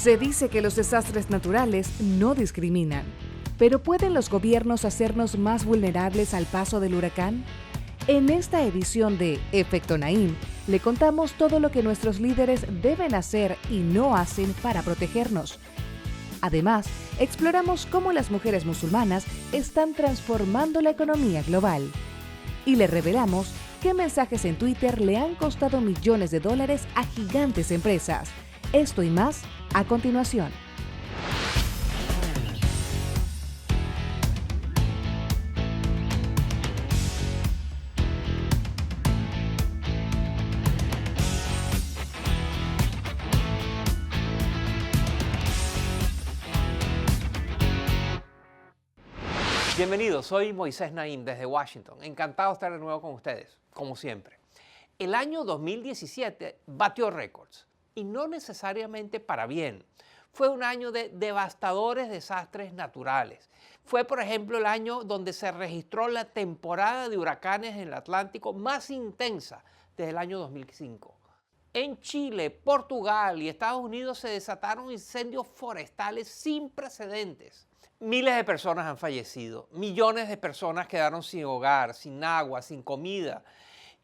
Se dice que los desastres naturales no discriminan, pero ¿pueden los gobiernos hacernos más vulnerables al paso del huracán? En esta edición de Efecto Naim, le contamos todo lo que nuestros líderes deben hacer y no hacen para protegernos. Además, exploramos cómo las mujeres musulmanas están transformando la economía global. Y le revelamos qué mensajes en Twitter le han costado millones de dólares a gigantes empresas. Esto y más a continuación. Bienvenidos, soy Moisés Naim desde Washington. Encantado de estar de nuevo con ustedes, como siempre. El año 2017 batió récords, y no necesariamente para bien. Fue un año de devastadores desastres naturales. Fue, por ejemplo, el año donde se registró la temporada de huracanes en el Atlántico más intensa desde el año 2005. En Chile, Portugal y Estados Unidos se desataron incendios forestales sin precedentes. Miles de personas han fallecido, millones de personas quedaron sin hogar, sin agua, sin comida,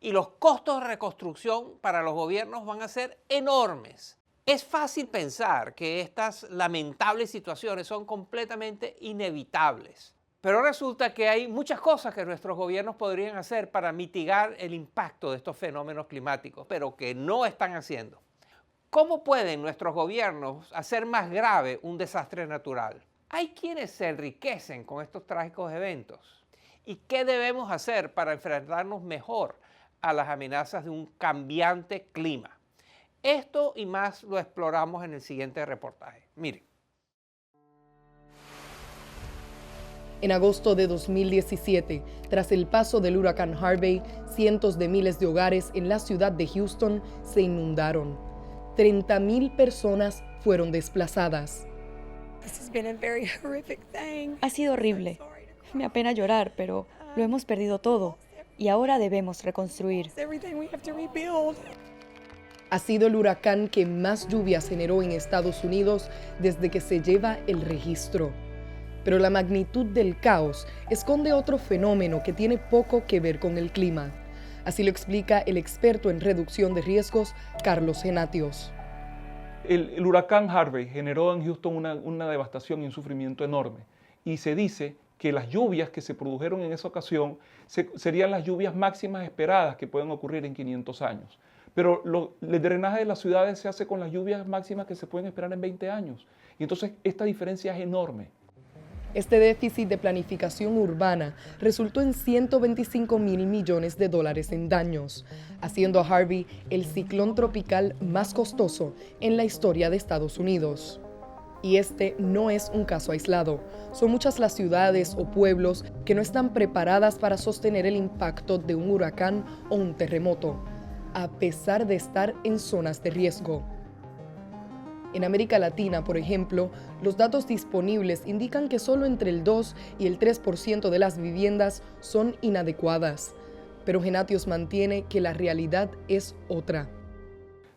y los costos de reconstrucción para los gobiernos van a ser enormes. Es fácil pensar que estas lamentables situaciones son completamente inevitables, pero resulta que hay muchas cosas que nuestros gobiernos podrían hacer para mitigar el impacto de estos fenómenos climáticos, pero que no están haciendo. ¿Cómo pueden nuestros gobiernos hacer más grave un desastre natural? Hay quienes se enriquecen con estos trágicos eventos. ¿Y qué debemos hacer para enfrentarnos mejor a las amenazas de un cambiante clima? Esto y más lo exploramos en el siguiente reportaje. Miren. En agosto de 2017, tras el paso del huracán Harvey, cientos de miles de hogares en la ciudad de Houston se inundaron. 30,000 personas fueron desplazadas. Ha sido horrible. Me apena llorar, pero lo hemos perdido todo y ahora debemos reconstruir. Ha sido el huracán que más lluvias generó en Estados Unidos desde que se lleva el registro. Pero la magnitud del caos esconde otro fenómeno que tiene poco que ver con el clima. Así lo explica el experto en reducción de riesgos, Carlos Genatios. El huracán Harvey generó en Houston una devastación y un sufrimiento enorme. Y se dice que las lluvias que se produjeron en esa ocasión serían las lluvias máximas esperadas que pueden ocurrir en 500 años. Pero el drenaje de las ciudades se hace con las lluvias máximas que se pueden esperar en 20 años. Y entonces esta diferencia es enorme. Este déficit de planificación urbana resultó en $125,000 millones en daños, haciendo a Harvey el ciclón tropical más costoso en la historia de Estados Unidos. Y este no es un caso aislado. Son muchas las ciudades o pueblos que no están preparadas para sostener el impacto de un huracán o un terremoto, a pesar de estar en zonas de riesgo. En América Latina, por ejemplo, los datos disponibles indican que solo entre el 2 y el 3% de las viviendas son inadecuadas. Pero Genatios mantiene que la realidad es otra.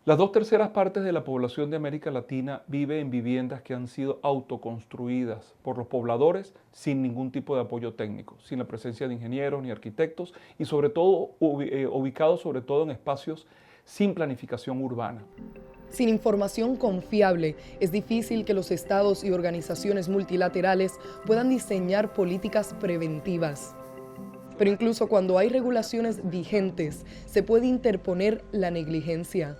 Las 2/3 partes de la población de América Latina vive en viviendas que han sido autoconstruidas por los pobladores sin ningún tipo de apoyo técnico, sin la presencia de ingenieros ni arquitectos y sobre todo ubicados sobre todo en espacios sin planificación urbana. Sin información confiable, es difícil que los estados y organizaciones multilaterales puedan diseñar políticas preventivas. Pero incluso cuando hay regulaciones vigentes, se puede interponer la negligencia.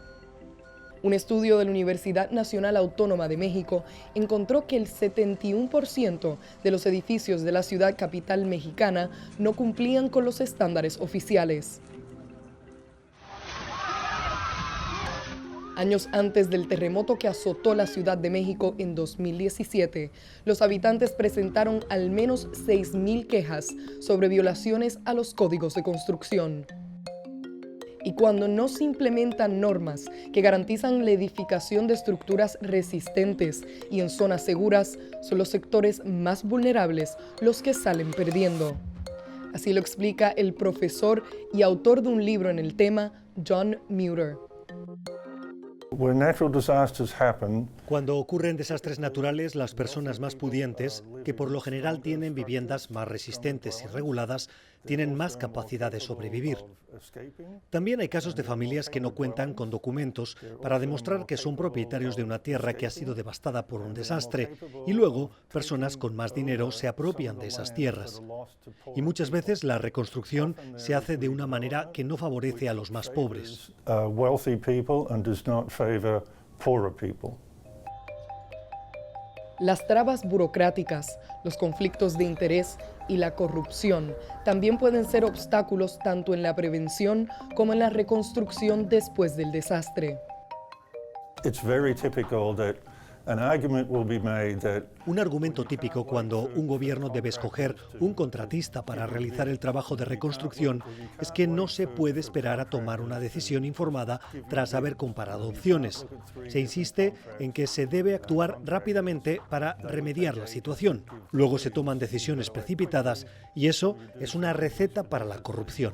Un estudio de la Universidad Nacional Autónoma de México encontró que el 71% de los edificios de la ciudad capital mexicana no cumplían con los estándares oficiales. Años antes del terremoto que azotó la Ciudad de México en 2017, los habitantes presentaron al menos 6,000 quejas sobre violaciones a los códigos de construcción. Y cuando no se implementan normas que garantizan la edificación de estructuras resistentes y en zonas seguras, son los sectores más vulnerables los que salen perdiendo. Así lo explica el profesor y autor de un libro en el tema, John Mutter. Cuando ocurren desastres naturales, las personas más pudientes, que por lo general tienen viviendas más resistentes y reguladas, tienen más capacidad de sobrevivir. También hay casos de familias que no cuentan con documentos para demostrar que son propietarios de una tierra que ha sido devastada por un desastre, y luego personas con más dinero se apropian de esas tierras. Y muchas veces la reconstrucción se hace de una manera que no favorece a los más pobres. Las trabas burocráticas, los conflictos de interés y la corrupción también pueden ser obstáculos tanto en la prevención como en la reconstrucción después del desastre. Un argumento típico cuando un gobierno debe escoger un contratista para realizar el trabajo de reconstrucción es que no se puede esperar a tomar una decisión informada tras haber comparado opciones. Se insiste en que se debe actuar rápidamente para remediar la situación. Luego se toman decisiones precipitadas y eso es una receta para la corrupción.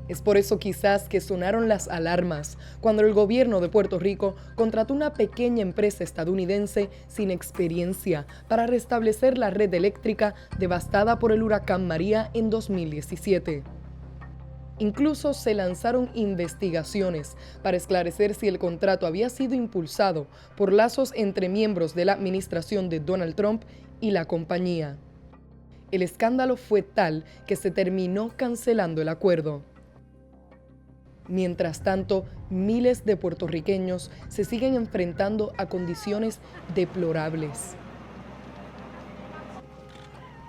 Es por eso quizás que sonaron las alarmas cuando el gobierno de Puerto Rico contrató una pequeña empresa estadounidense sin experiencia para restablecer la red eléctrica devastada por el huracán María en 2017. Incluso se lanzaron investigaciones para esclarecer si el contrato había sido impulsado por lazos entre miembros de la administración de Donald Trump y la compañía. El escándalo fue tal que se terminó cancelando el acuerdo. Mientras tanto, miles de puertorriqueños se siguen enfrentando a condiciones deplorables.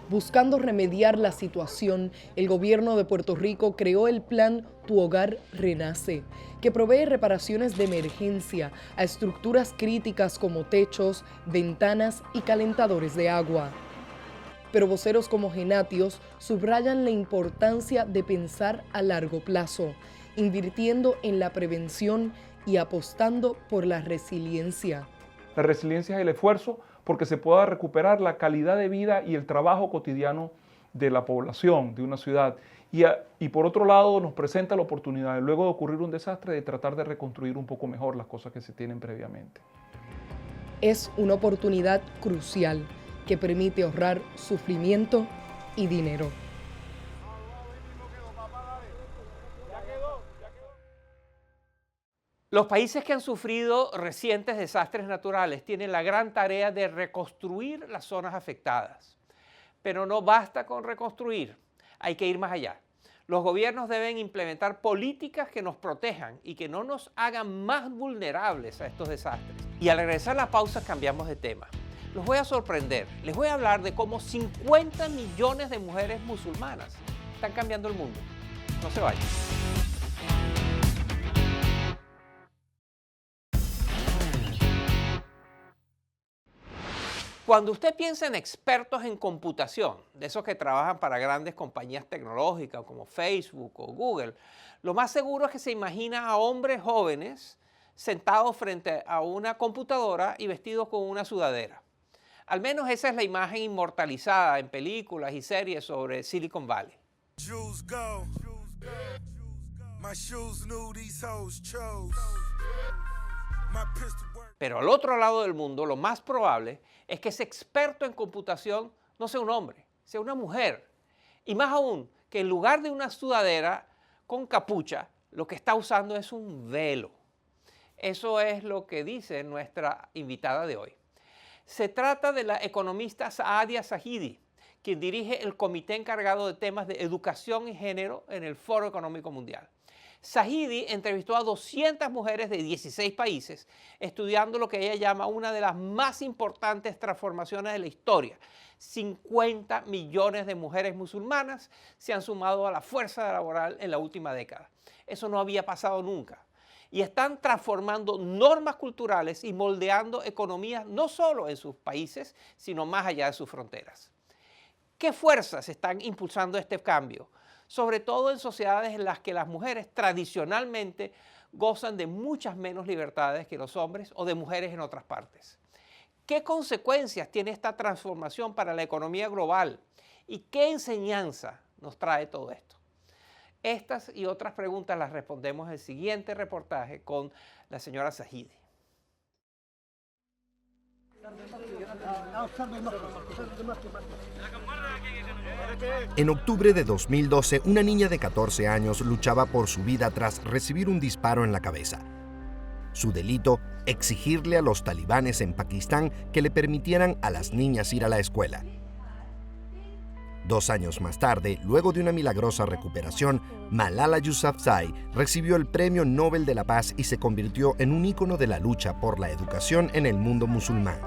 Buscando remediar la situación, el gobierno de Puerto Rico creó el plan Tu Hogar Renace, que provee reparaciones de emergencia a estructuras críticas como techos, ventanas y calentadores de agua. Pero voceros como Genatios subrayan la importancia de pensar a largo plazo, invirtiendo en la prevención y apostando por la resiliencia. La resiliencia es el esfuerzo porque se pueda recuperar la calidad de vida y el trabajo cotidiano de la población de una ciudad. Y por otro lado nos presenta la oportunidad, luego de ocurrir un desastre, de tratar de reconstruir un poco mejor las cosas que se tienen previamente. Es una oportunidad crucial que permite ahorrar sufrimiento y dinero. Los países que han sufrido recientes desastres naturales tienen la gran tarea de reconstruir las zonas afectadas. Pero no basta con reconstruir, hay que ir más allá. Los gobiernos deben implementar políticas que nos protejan y que no nos hagan más vulnerables a estos desastres. Y al regresar a la pausa cambiamos de tema. Los voy a sorprender, les voy a hablar de cómo 50 millones de mujeres musulmanas están cambiando el mundo. No se vayan. Cuando usted piensa en expertos en computación, de esos que trabajan para grandes compañías tecnológicas como Facebook o Google, lo más seguro es que se imagina a hombres jóvenes sentados frente a una computadora y vestidos con una sudadera. Al menos esa es la imagen inmortalizada en películas y series sobre Silicon Valley. Pero al otro lado del mundo, lo más probable es que ese experto en computación no sea un hombre, sea una mujer. Y más aún, que en lugar de una sudadera con capucha, lo que está usando es un velo. Eso es lo que dice nuestra invitada de hoy. Se trata de la economista Saadia Zahidi, quien dirige el comité encargado de temas de educación y género en el Foro Económico Mundial. Zahidi entrevistó a 200 mujeres de 16 países, estudiando lo que ella llama una de las más importantes transformaciones de la historia. 50 millones de mujeres musulmanas se han sumado a la fuerza laboral en la última década. Eso no había pasado nunca. Y están transformando normas culturales y moldeando economías no solo en sus países, sino más allá de sus fronteras. ¿Qué fuerzas están impulsando este cambio? Sobre todo en sociedades en las que las mujeres tradicionalmente gozan de muchas menos libertades que los hombres o de mujeres en otras partes. ¿Qué consecuencias tiene esta transformación para la economía global? ¿Y qué enseñanza nos trae todo esto? Estas y otras preguntas las respondemos en el siguiente reportaje con la señora Zahidi. En octubre de 2012, una niña de 14 años luchaba por su vida tras recibir un disparo en la cabeza. Su delito, exigirle a los talibanes en Pakistán que le permitieran a las niñas ir a la escuela. 2 años más tarde, luego de una milagrosa recuperación, Malala Yousafzai recibió el Premio Nobel de la Paz y se convirtió en un ícono de la lucha por la educación en el mundo musulmán.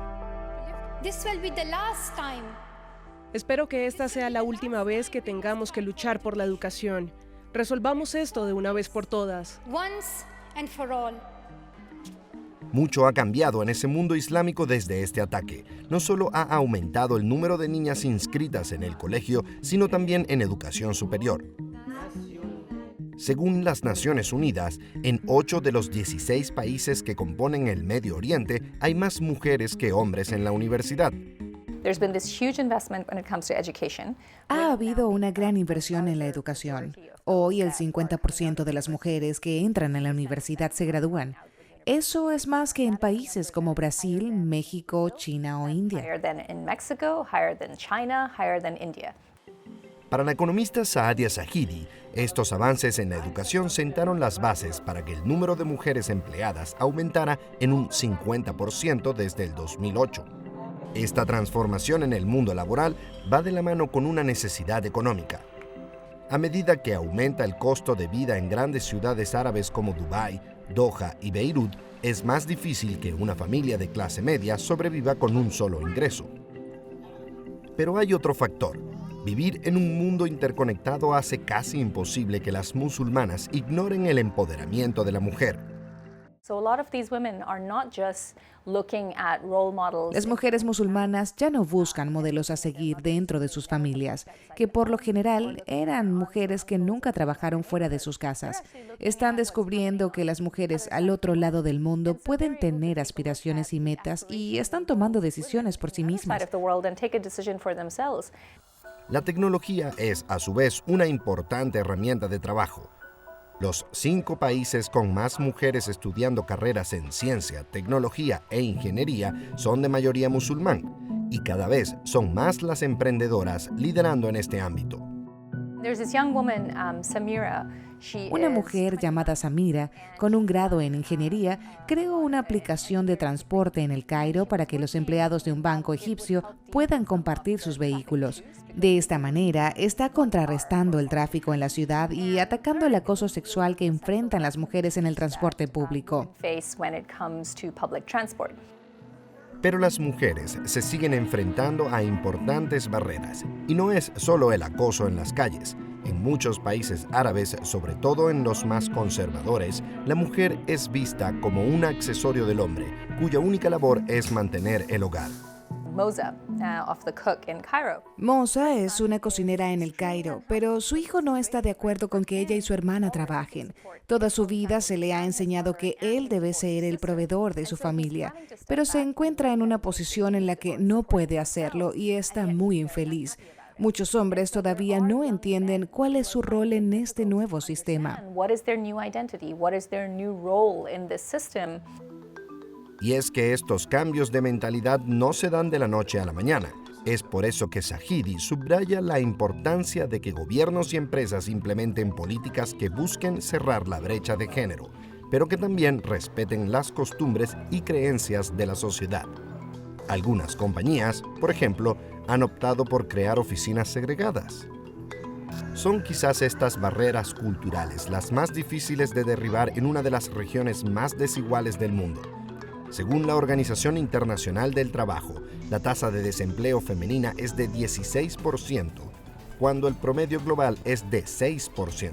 Espero que esta sea la última vez que tengamos que luchar por la educación. Resolvamos esto de una vez por todas. Mucho ha cambiado en ese mundo islámico desde este ataque. No solo ha aumentado el número de niñas inscritas en el colegio, sino también en educación superior. Según las Naciones Unidas, en 8 de los 16 países que componen el Medio Oriente hay más mujeres que hombres en la universidad. Ha habido una gran inversión en la educación. Hoy el 50% de las mujeres que entran a la universidad se gradúan. Eso es más que en países como Brasil, México, China o India. Para la economista Saadia Zahidi, estos avances en la educación sentaron las bases para que el número de mujeres empleadas aumentara en un 50% desde el 2008. Esta transformación en el mundo laboral va de la mano con una necesidad económica. A medida que aumenta el costo de vida en grandes ciudades árabes como Dubái, Doha y Beirut, es más difícil que una familia de clase media sobreviva con un solo ingreso. Pero hay otro factor. Vivir en un mundo interconectado hace casi imposible que las musulmanas ignoren el empoderamiento de la mujer. Las mujeres musulmanas ya no buscan modelos a seguir dentro de sus familias, que por lo general eran mujeres que nunca trabajaron fuera de sus casas. Están descubriendo que las mujeres al otro lado del mundo pueden tener aspiraciones y metas y están tomando decisiones por sí mismas. La tecnología es, a su vez, una importante herramienta de trabajo. Los 5 países con más mujeres estudiando carreras en ciencia, tecnología e ingeniería son de mayoría musulmán, y cada vez son más las emprendedoras liderando en este ámbito. Una mujer llamada Samira, con un grado en ingeniería, creó una aplicación de transporte en El Cairo para que los empleados de un banco egipcio puedan compartir sus vehículos. De esta manera, está contrarrestando el tráfico en la ciudad y atacando el acoso sexual que enfrentan las mujeres en el transporte público. Pero las mujeres se siguen enfrentando a importantes barreras. Y no es solo el acoso en las calles. En muchos países árabes, sobre todo en los más conservadores, la mujer es vista como un accesorio del hombre, cuya única labor es mantener el hogar. Moza es una cocinera en El Cairo, pero su hijo no está de acuerdo con que ella y su hermana trabajen. Toda su vida se le ha enseñado que él debe ser el proveedor de su familia, pero se encuentra en una posición en la que no puede hacerlo y está muy infeliz. Muchos hombres todavía no entienden cuál es su rol en este nuevo sistema. Y es que estos cambios de mentalidad no se dan de la noche a la mañana. Es por eso que Zahidi subraya la importancia de que gobiernos y empresas implementen políticas que busquen cerrar la brecha de género, pero que también respeten las costumbres y creencias de la sociedad. Algunas compañías, por ejemplo, han optado por crear oficinas segregadas. Son quizás estas barreras culturales las más difíciles de derribar en una de las regiones más desiguales del mundo. Según la Organización Internacional del Trabajo, la tasa de desempleo femenina es de 16%, cuando el promedio global es de 6%.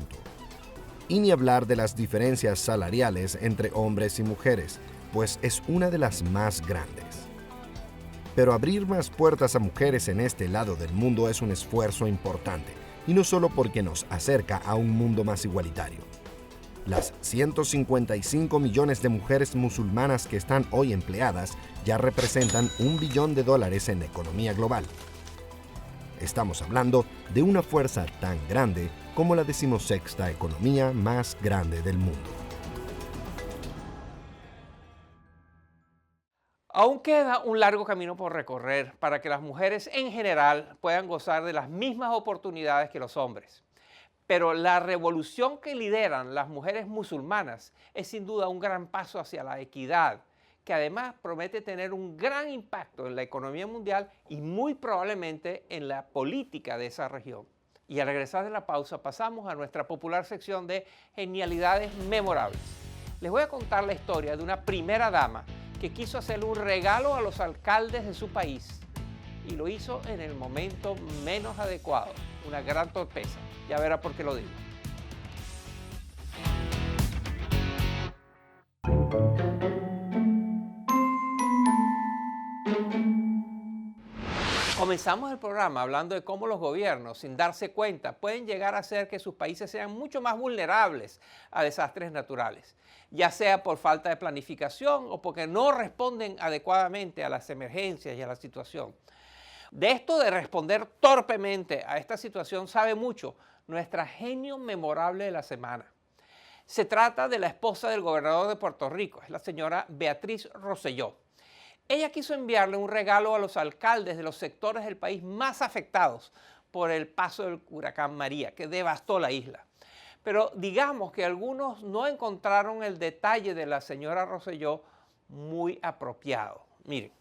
Y ni hablar de las diferencias salariales entre hombres y mujeres, pues es una de las más grandes. Pero abrir más puertas a mujeres en este lado del mundo es un esfuerzo importante, y no solo porque nos acerca a un mundo más igualitario. Las 155 millones de mujeres musulmanas que están hoy empleadas ya representan $1 billón en la economía global. Estamos hablando de una fuerza tan grande como la 16ª economía más grande del mundo. Aún queda un largo camino por recorrer para que las mujeres en general puedan gozar de las mismas oportunidades que los hombres. Pero la revolución que lideran las mujeres musulmanas es sin duda un gran paso hacia la equidad, que además promete tener un gran impacto en la economía mundial y muy probablemente en la política de esa región. Y al regresar de la pausa pasamos a nuestra popular sección de genialidades memorables. Les voy a contar la historia de una primera dama que quiso hacerle un regalo a los alcaldes de su país y lo hizo en el momento menos adecuado. Una gran torpeza. Ya verá por qué lo digo. Comenzamos el programa hablando de cómo los gobiernos, sin darse cuenta, pueden llegar a hacer que sus países sean mucho más vulnerables a desastres naturales, ya sea por falta de planificación o porque no responden adecuadamente a las emergencias y a la situación. De esto de responder torpemente a esta situación sabe mucho nuestra genio memorable de la semana. Se trata de la esposa del gobernador de Puerto Rico, es la señora Beatriz Rosselló. Ella quiso enviarle un regalo a los alcaldes de los sectores del país más afectados por el paso del huracán María, que devastó la isla. Pero digamos que algunos no encontraron el detalle de la señora Rosselló muy apropiado. Miren.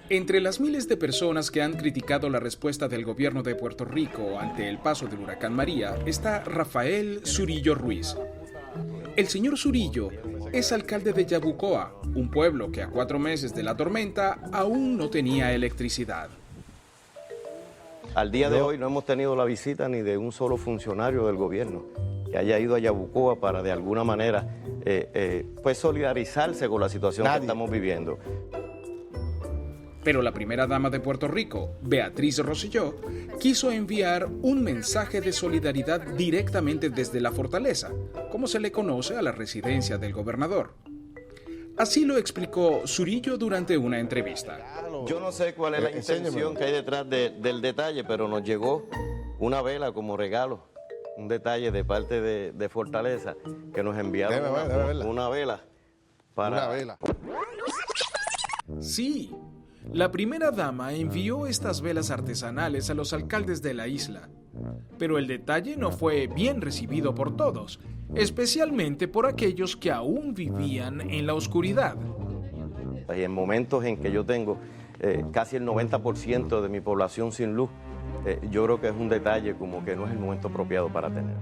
Entre las miles de personas que han criticado la respuesta del gobierno de Puerto Rico ante el paso del huracán María está Rafael Zurillo Ruiz. El señor Zurillo es alcalde de Yabucoa, un pueblo que a 4 meses de la tormenta aún no tenía electricidad. Al día de hoy no hemos tenido la visita ni de un solo funcionario del gobierno que haya ido a Yabucoa para de alguna manera pues solidarizarse con la situación que estamos viviendo. Pero la primera dama de Puerto Rico, Beatriz Rosselló, quiso enviar un mensaje de solidaridad directamente desde la fortaleza, como se le conoce a la residencia del gobernador. Así lo explicó Zurillo durante una entrevista. Yo no sé cuál es la intención que hay detrás del detalle, pero nos llegó una vela como regalo, un detalle de parte de Fortaleza, que nos enviaron una vela para... Una vela. Sí. La primera dama envió estas velas artesanales a los alcaldes de la isla, pero el detalle no fue bien recibido por todos, especialmente por aquellos que aún vivían en la oscuridad. Y en momentos en que yo tengo casi el 90% de mi población sin luz, yo creo que es un detalle como que no es el momento apropiado para tener.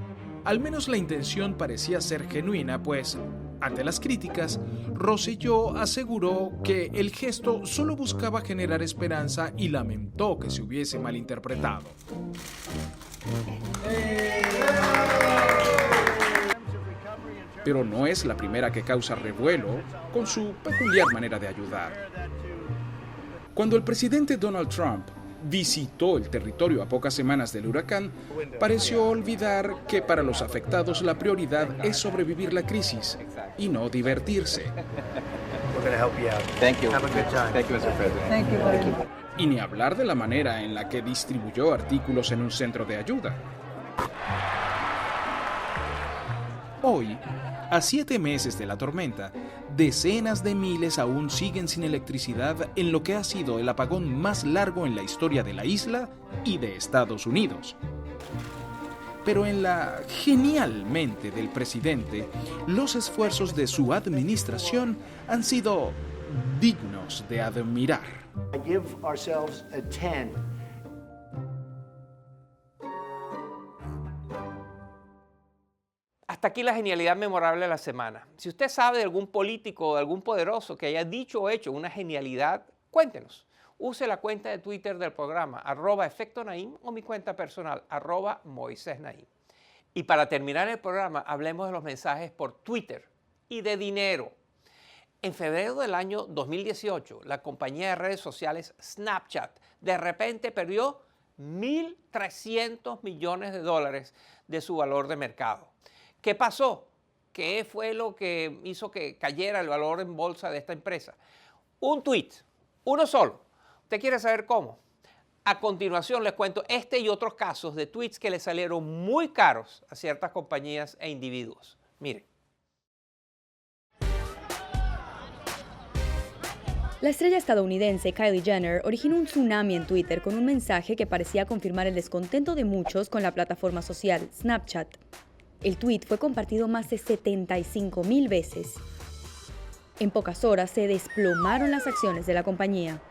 Al menos la intención parecía ser genuina, pues, ante las críticas, Rosselló aseguró que el gesto solo buscaba generar esperanza y lamentó que se hubiese malinterpretado. Pero no es la primera que causa revuelo con su peculiar manera de ayudar. Cuando el presidente Donald Trump visitó el territorio a pocas semanas del huracán, pareció olvidar que para los afectados la prioridad es sobrevivir la crisis y no divertirse. Y ni hablar de la manera en la que distribuyó artículos en un centro de ayuda. Hoy, a 7 meses de la tormenta, decenas de miles aún siguen sin electricidad en lo que ha sido el apagón más largo en la historia de la isla y de Estados Unidos. Pero en la genial mente del presidente, los esfuerzos de su administración han sido dignos de admirar. Hasta aquí la genialidad memorable de la semana. Si usted sabe de algún político o de algún poderoso que haya dicho o hecho una genialidad, cuéntenos. Use la cuenta de Twitter del programa, @EfectoNaim, o mi cuenta personal, @MoisésNaim. Y para terminar el programa, hablemos de los mensajes por Twitter y de dinero. En febrero del año 2018, la compañía de redes sociales Snapchat de repente perdió $1.300 millones de su valor de mercado. ¿Qué pasó? ¿Qué fue lo que hizo que cayera el valor en bolsa de esta empresa? Un tweet, uno solo. ¿Usted quiere saber cómo? A continuación les cuento este y otros casos de tweets que le salieron muy caros a ciertas compañías e individuos. Miren. La estrella estadounidense Kylie Jenner originó un tsunami en Twitter con un mensaje que parecía confirmar el descontento de muchos con la plataforma social Snapchat. El tweet fue compartido más de 75,000 veces. En pocas horas se desplomaron las acciones de la compañía.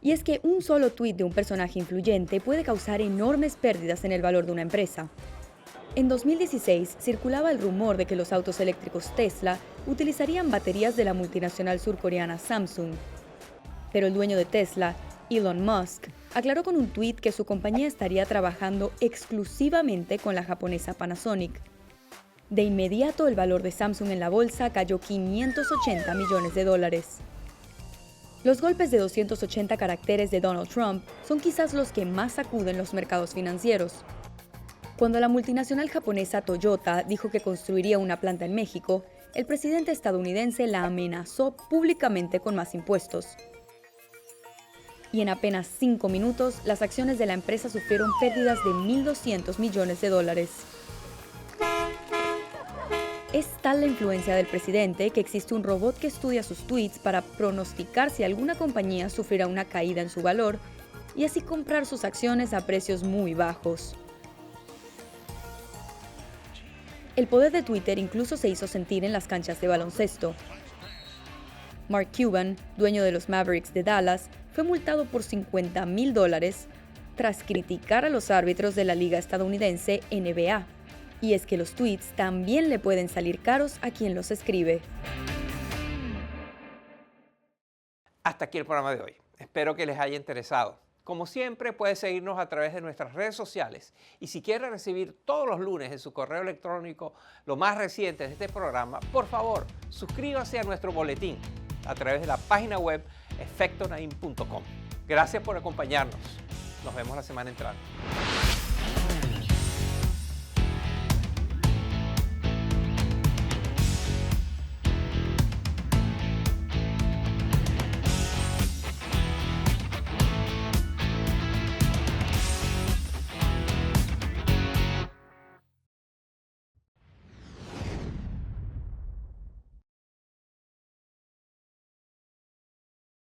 Y es que un solo tweet de un personaje influyente puede causar enormes pérdidas en el valor de una empresa. En 2016 circulaba el rumor de que los autos eléctricos Tesla utilizarían baterías de la multinacional surcoreana Samsung. Pero el dueño de Tesla, Elon Musk, aclaró con un tuit que su compañía estaría trabajando exclusivamente con la japonesa Panasonic. De inmediato el valor de Samsung en la bolsa cayó $580 millones. Los golpes de 280 caracteres de Donald Trump son quizás los que más sacuden los mercados financieros. Cuando la multinacional japonesa Toyota dijo que construiría una planta en México, el presidente estadounidense la amenazó públicamente con más impuestos. Y en apenas 5 minutos, las acciones de la empresa sufrieron pérdidas de $1.200 millones. Es tal la influencia del presidente que existe un robot que estudia sus tweets para pronosticar si alguna compañía sufrirá una caída en su valor y así comprar sus acciones a precios muy bajos. El poder de Twitter incluso se hizo sentir en las canchas de baloncesto. Mark Cuban, dueño de los Mavericks de Dallas, fue multado por $50,000 tras criticar a los árbitros de la liga estadounidense NBA. Y es que los tweets también le pueden salir caros a quien los escribe. Hasta aquí el programa de hoy. Espero que les haya interesado. Como siempre, puede seguirnos a través de nuestras redes sociales. Y si quiere recibir todos los lunes en su correo electrónico lo más reciente de este programa, por favor, suscríbase a nuestro boletín a través de la página web efectonaim.com. Gracias por acompañarnos. Nos vemos la semana entrante.